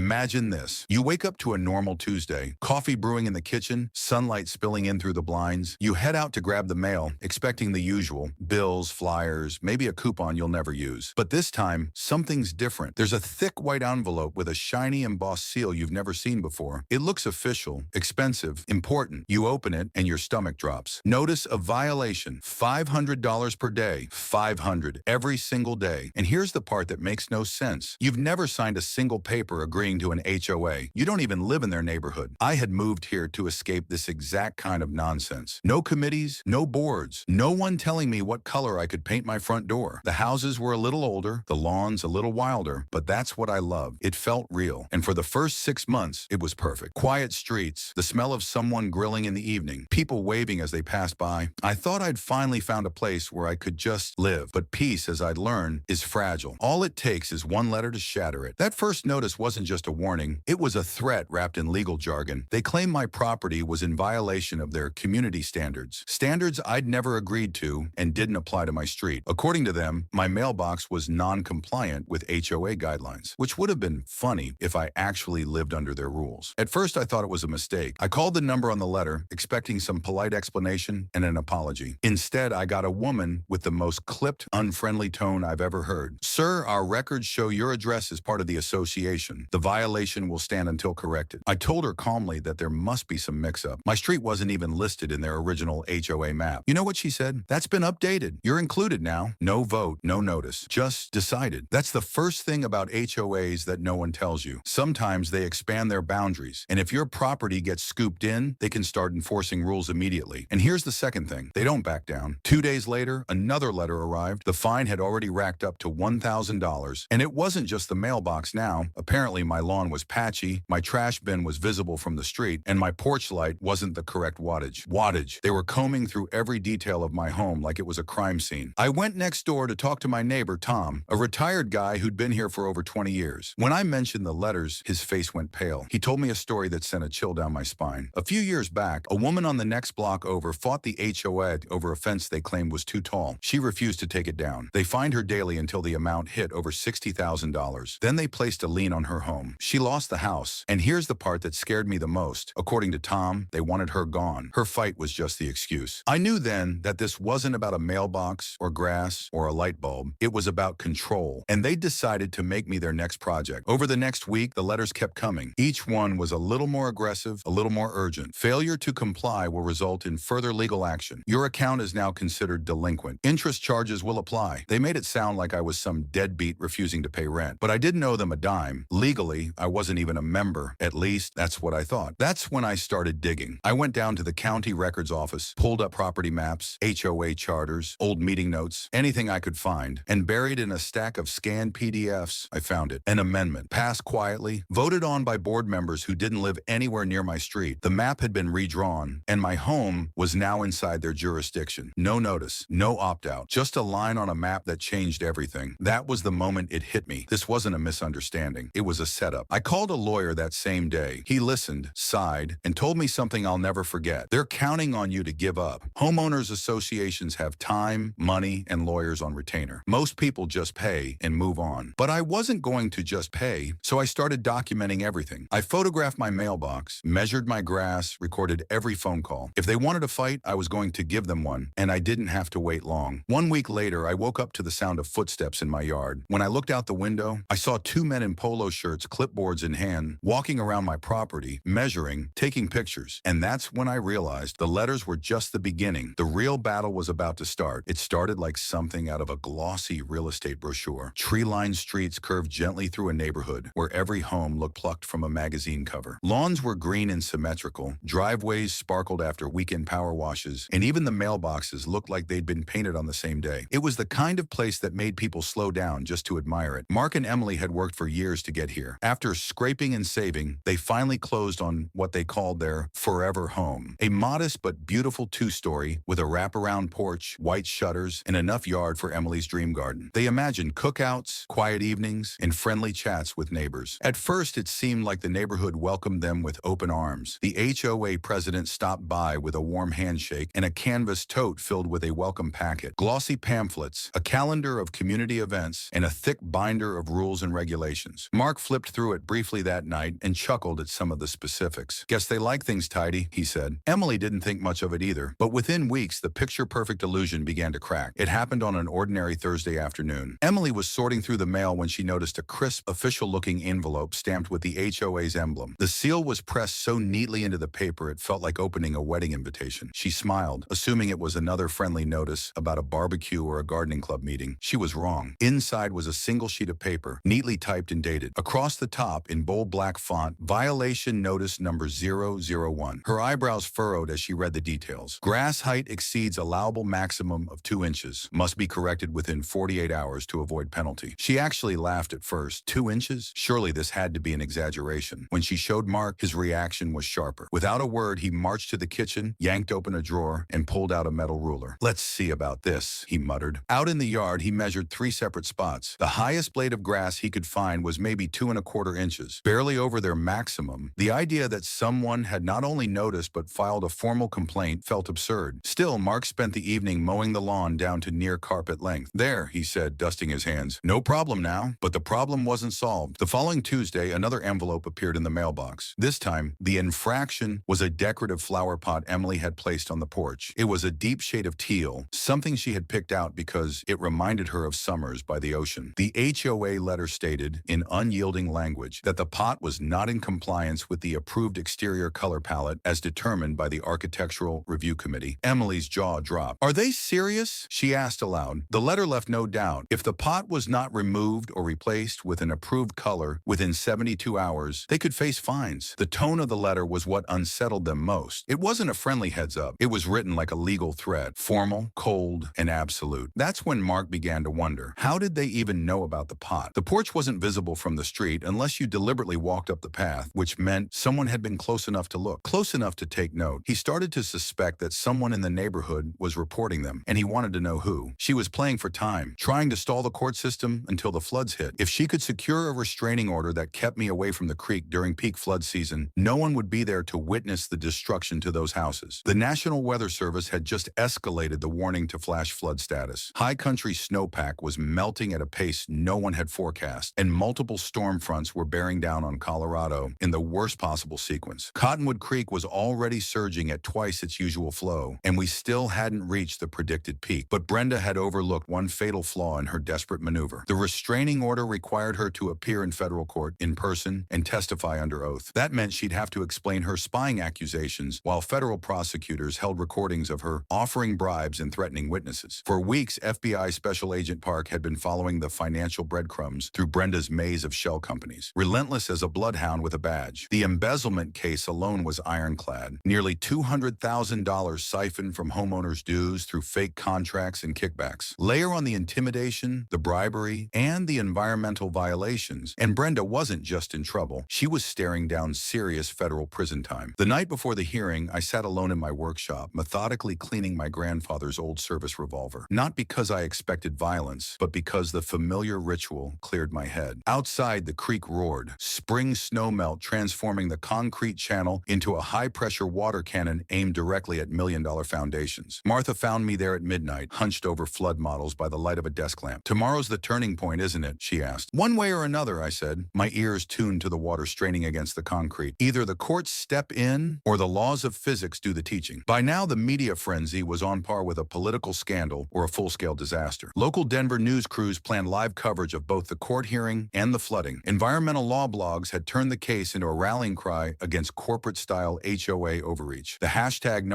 Imagine this. You wake up to a normal Tuesday, coffee brewing in the kitchen, sunlight spilling in through the blinds. You head out to grab the mail, expecting the usual, bills, flyers, maybe a coupon you'll never use. But this time, something's different. There's a thick white envelope with a shiny embossed seal you've never seen before. It looks official, expensive, important. You open it and your stomach drops. Notice a violation. $500 per day. 500 every single day. And here's the part that makes no sense. You've never signed a single paper agreeing to an HOA. You don't even live in their neighborhood. I had moved here to escape this exact kind of nonsense. No committees, no boards, no one telling me what color I could paint my front door. The houses were a little older, the lawns a little wilder, but that's what I loved. It felt real. And for the first 6 months, it was perfect. Quiet streets, the smell of someone grilling in the evening, people waving as they passed by. I thought I'd finally found a place where I could just live. But peace, as I'd learned, is fragile. All it takes is one letter to shatter it. That first notice wasn't just a warning. It was a threat wrapped in legal jargon. They claimed my property was in violation of their community standards. Standards I'd never agreed to and didn't apply to my street. According to them, my mailbox was non-compliant with HOA guidelines, which would have been funny if I actually lived under their rules. At first, I thought it was a mistake. I called the number on the letter, expecting some polite explanation and an apology. Instead, I got a woman with the most clipped, unfriendly tone I've ever heard. "Sir, our records show your address is part of the association. The violation will stand until corrected." I told her calmly that there must be some mix-up. My street wasn't even listed in their original HOA map. You know what she said? "That's been updated. You're included now." No vote, no notice. Just decided. That's the first thing about HOAs that no one tells you. Sometimes they expand their boundaries, and if your property gets scooped in, they can start enforcing rules immediately. And here's the second thing. They don't back down. 2 days later, another letter arrived. The fine had already racked up to $1,000. And it wasn't just the mailbox now. Apparently, my lawn was patchy, my trash bin was visible from the street, and my porch light wasn't the correct wattage. They were combing through every detail of my home like it was a crime scene. I went next door to talk to my neighbor, Tom, a retired guy who'd been here for over 20 years. When I mentioned the letters, his face went pale. He told me a story that sent a chill down my spine. A few years back, a woman on the next block over fought the HOA over a fence they claimed was too tall. She refused to take it down. They fined her daily until the amount hit over $60,000. Then they placed a lien on her home. She lost the house. And here's the part that scared me the most. According to Tom, they wanted her gone. Her fight was just the excuse. I knew then that this wasn't about a mailbox or grass or a light bulb. It was about control. And they decided to make me their next project. Over the next week, the letters kept coming. Each one was a little more aggressive, a little more urgent. Failure to comply will result in further legal action. Your account is now considered delinquent. Interest charges will apply. They made it sound like I was some deadbeat refusing to pay rent. But I didn't owe them a dime. Legally, I wasn't even a member. At least, that's what I thought. That's when I started digging. I went down to the county records office, pulled up property maps, HOA charters, old meeting notes, anything I could find, and buried in a stack of scanned PDFs, I found it. An amendment, passed quietly, voted on by board members who didn't live anywhere near my street. The map had been redrawn, and my home was now inside their jurisdiction. No notice, no opt-out, just a line on a map that changed everything. That was the moment it hit me. This wasn't a misunderstanding. It was a setup. I called a lawyer that same day. He listened, sighed, and told me something I'll never forget. They're counting on you to give up. Homeowners associations have time, money, and lawyers on retainer. Most people just pay and move on. But I wasn't going to just pay, so I started documenting everything. I photographed my mailbox, measured my grass, recorded every phone call. If they wanted a fight, I was going to give them one, and I didn't have to wait long. 1 week later, I woke up to the sound of footsteps in my yard. When I looked out the window, I saw 2 men in polo shirts, clipboards in hand, walking around my property, measuring, taking pictures. And that's when I realized the letters were just the beginning. The real battle was about to start. It started like something out of a glossy real estate brochure. Tree-lined streets curved gently through a neighborhood where every home looked plucked from a magazine cover. Lawns were green and symmetrical. Driveways sparkled after weekend power washes, and even the mailboxes looked like they'd been painted on the same day. It was the kind of place that made people slow down just to admire it. Mark and Emily had worked for years to get here. After scraping and saving, they finally closed on what they called their forever home. A modest but beautiful 2-story with a wraparound porch, white shutters, and enough yard for Emily's dream garden. They imagined cookouts, quiet evenings, and friendly chats with neighbors. At first, it seemed like the neighborhood welcomed them with open arms. The HOA president stopped by with a warm handshake and a canvas tote filled with a welcome packet, glossy pamphlets, a calendar of community events, and a thick binder of rules and regulations. Mark flipped through it briefly that night and chuckled at some of the specifics. Guess they like things tidy, he said. Emily didn't think much of it either, but within weeks, the picture-perfect illusion began to crack. It happened on an ordinary Thursday afternoon. Emily was sorting through the mail when she noticed a crisp, official-looking envelope stamped with the HOA's emblem. The seal was pressed so neatly into the paper it felt like opening a wedding invitation. She smiled, assuming it was another friendly notice about a barbecue or a gardening club meeting. She was wrong. Inside was a single sheet of paper, neatly typed and dated. Across the top, in bold black font, violation notice number 001. Her eyebrows furrowed as she read the details. Grass height exceeds allowable maximum of 2 inches. Must be corrected within 48 hours to avoid penalty. She actually laughed at first. 2 inches? Surely this had to be an exaggeration. When she showed Mark, his reaction was sharper. Without a word, he marched to the kitchen, yanked open a drawer, and pulled out a metal ruler. Let's see about this, he muttered. Out in the yard, he measured 3 separate spots. The highest blade of grass he could find was maybe 2¼ inches, barely over their maximum. The idea that someone had not only noticed but filed a formal complaint felt absurd. Still, Mark spent the evening mowing the lawn down to near carpet length. There, he said, dusting his hands. No problem now. But the problem wasn't solved. The following Tuesday, another envelope appeared in the mailbox. This time, the infraction was a decorative flower pot Emily had placed on the porch. It was a deep shade of teal, something she had picked out because it reminded her of summers by the ocean. The HOA letter stated, in unyielding language, that the pot was not in compliance with the approved exterior color palette as determined by the Architectural Review Committee. Emily's jaw dropped. Are they serious? She asked aloud. The letter left no doubt. If the pot was not removed or replaced with an approved color within 72 hours, they could face fines. The tone of the letter was what unsettled them most. It wasn't a friendly heads up. It was written like a legal threat, formal, cold, and absolute. That's when Mark began to wonder, how did they even know about the pot? The porch wasn't visible from the street unless you deliberately walked up the path, which meant someone had been close enough to look, close enough to take note. He started to suspect that someone in the neighborhood was reporting them, and he wanted to know who. She was playing for time, trying to stall the court system until the floods hit. If she could secure a restraining order that kept me away from the creek during peak flood season, no one would be there to witness the destruction to those houses. The National Weather Service had just escalated the warning to flash flood status. High country snowpack was melting at a pace no one had forecast, and multiple storm fronts were bearing down on Colorado in the worst possible sequence. Cottonwood Creek was already surging at twice its usual flow, and we still hadn't reached the predicted peak. But Brenda had overlooked one fatal flaw in her desperate maneuver. The restraining order required her to appear in federal court in person and testify under oath. That meant she'd have to explain her spying accusations while federal prosecutors held recordings of her offering bribes and threatening witnesses. For weeks, FBI Special Agent Park had been following the financial breadcrumbs through Brenda's maze of shell companies, relentless as a bloodhound with a badge. The embezzlement case alone was ironclad. Nearly $200,000 siphoned from homeowners' dues through fake contracts and kickbacks. Layer on the intimidation, the bribery, and the environmental violations, and Brenda wasn't just in trouble. She was staring down serious federal prison time. The night before the hearing, I sat alone in my workshop, methodically cleaning my grandfather's old service revolver. Not because I expected violence, but because the familiar ritual cleared my head. Outside, the creek roared, spring snowmelt transforming the concrete channel into a high-pressure water cannon aimed directly at million-dollar foundations. Martha found me there at midnight, hunched over flood models by the light of a desk lamp. Tomorrow's the turning point, isn't it? She asked. One way or another, I said, my ears tuned to the water straining against the concrete. Either the courts step in or the laws of physics do the teaching. By now, the media frenzy was on par with a political scandal or a full-scale disaster. Local Denver news crews planned live coverage of both the court hearing and the flooding. Environmental law blogs had turned the case into a rallying cry against corporate-style HOA overreach. The hashtag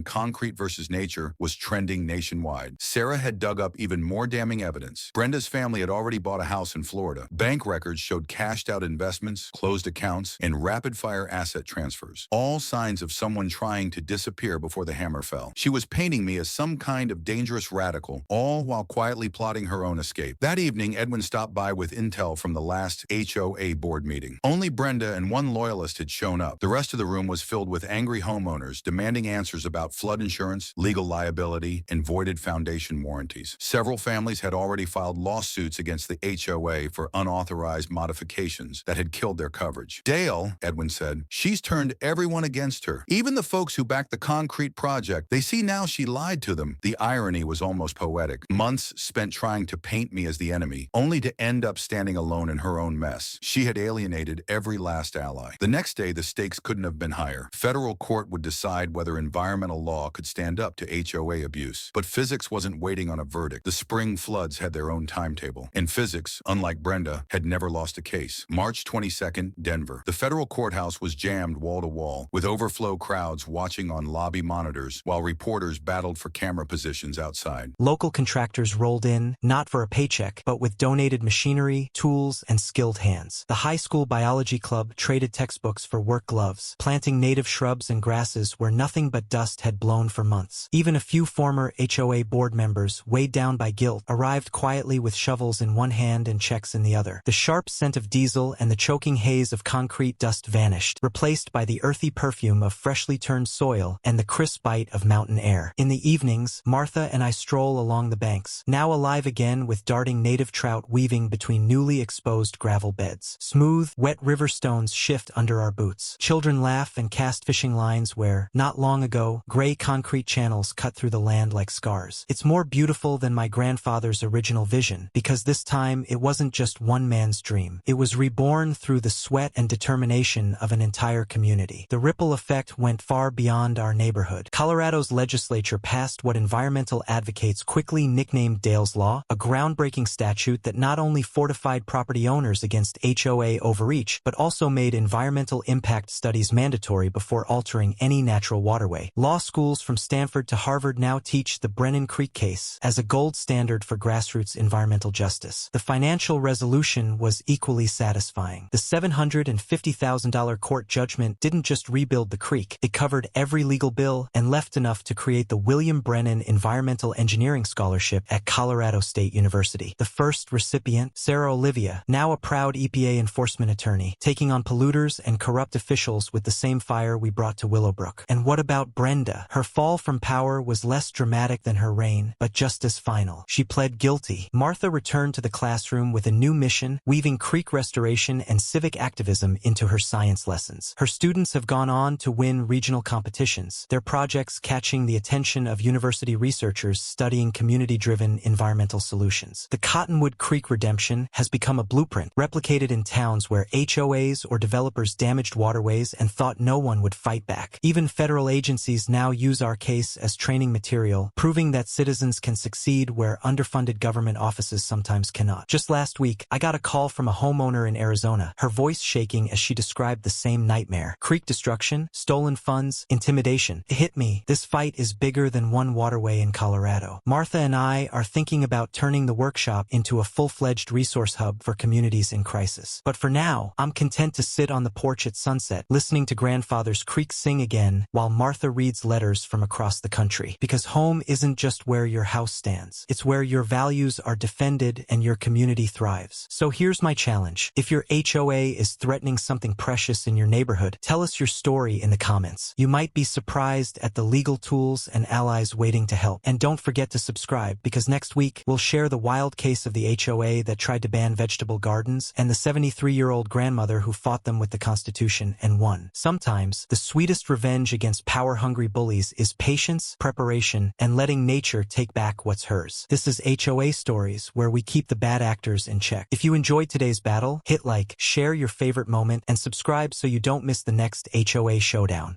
#concrete versus nature was trending nationwide. Sarah had dug up even more damning evidence. Brenda's family had already bought a house in Florida. Bank records showed cashed-out investments, closed accounts, and rapid-fire asset transfers. All signs of someone trying to disappear before the hammer fell. She was painting me as some kind of dangerous radical, all while quietly plotting her own escape. That evening, Edwin stopped by with intel from the last HOA board meeting. Only Brenda and one loyalist had shown up. The rest of the room was filled with angry homeowners demanding answers about flood insurance, legal liability, and voided foundation warranties. Several families had already filed lawsuits against the HOA for unauthorized modifications that had killed their coverage. Dale, Edwin said, she's turned everyone against her. Even the folks who backed the concrete project, they see now she lied to them. The irony was almost poetic. Months spent trying to paint me as the enemy, only to end up standing alone in her own mess. Yes, she had alienated every last ally. The next day, the stakes couldn't have been higher. Federal court would decide whether environmental law could stand up to HOA abuse. But physics wasn't waiting on a verdict. The spring floods had their own timetable. And physics, unlike Brenda, had never lost a case. March 22nd, Denver. The federal courthouse was jammed wall to wall, with overflow crowds watching on lobby monitors while reporters battled for camera positions outside. Local contractors rolled in, not for a paycheck, but with donated machinery, tools, and skilled hands. The high school biology club traded textbooks for work gloves, planting native shrubs and grasses where nothing but dust had blown for months. Even a few former HOA board members, weighed down by guilt, arrived quietly with shovels in one hand and checks in the other. The sharp scent of diesel and the choking haze of concrete dust vanished, replaced by the earthy perfume of freshly turned soil and the crisp bite of mountain air. In the evenings, Martha and I stroll along the banks, now alive again with darting native trout weaving between newly exposed gravel beds. Smooth, wet river stones shift under our boots. Children laugh and cast fishing lines where, not long ago, gray concrete channels cut through the land like scars. It's more beautiful than my grandfather's original vision, because this time it wasn't just one man's dream. It was reborn through the sweat and determination of an entire community. The ripple effect went far beyond our neighborhood. Colorado's legislature passed what environmental advocates quickly nicknamed Dale's Law, a groundbreaking statute that not only fortified property owners against HOA overreach, but also made environmental impact studies mandatory before altering any natural waterway. Law schools from Stanford to Harvard now teach the Brennan Creek case as a gold standard for grassroots environmental justice. The financial resolution was equally satisfying. The $750,000 court judgment didn't just rebuild the creek, it covered every legal bill and left enough to create the William Brennan Environmental Engineering Scholarship at Colorado State University. The first recipient, Sarah Olivia, now a proud EPA enforcement attorney, taking on polluters and corrupt officials with the same fire we brought to Willowbrook. And what about Brenda? Her fall from power was less dramatic than her reign, but just as final. She pled guilty. Martha returned to the classroom with a new mission, weaving creek restoration and civic activism into her science lessons. Her students have gone on to win regional competitions, their projects catching the attention of university researchers studying community-driven environmental solutions. The Cottonwood Creek redemption has become a blueprint, replicated in towns where HOAs or developers damaged waterways and thought no one would fight back. Even federal agencies now use our case as training material, proving that citizens can succeed where underfunded government offices sometimes cannot. Just last week, I got a call from a homeowner in Arizona, her voice shaking as she described the same nightmare. Creek destruction, stolen funds, intimidation. It hit me. This fight is bigger than one waterway in Colorado. Martha and I are thinking about turning the workshop into a full-fledged resource hub for communities in crisis. But for now, I'm content to sit on the porch at sunset, listening to grandfather's creek sing again while Martha reads letters from across the country. Because home isn't just where your house stands. It's where your values are defended and your community thrives. So here's my challenge. If your HOA is threatening something precious in your neighborhood, tell us your story in the comments. You might be surprised at the legal tools and allies waiting to help. And don't forget to subscribe, because next week we'll share the wild case of the HOA that tried to ban vegetable gardens and the 73-year-old grandmother who fought them with the Constitution and won. Sometimes, the sweetest revenge against power-hungry bullies is patience, preparation, and letting nature take back what's hers. This is HOA Stories, where we keep the bad actors in check. If you enjoyed today's battle, hit like, share your favorite moment, and subscribe so you don't miss the next HOA showdown.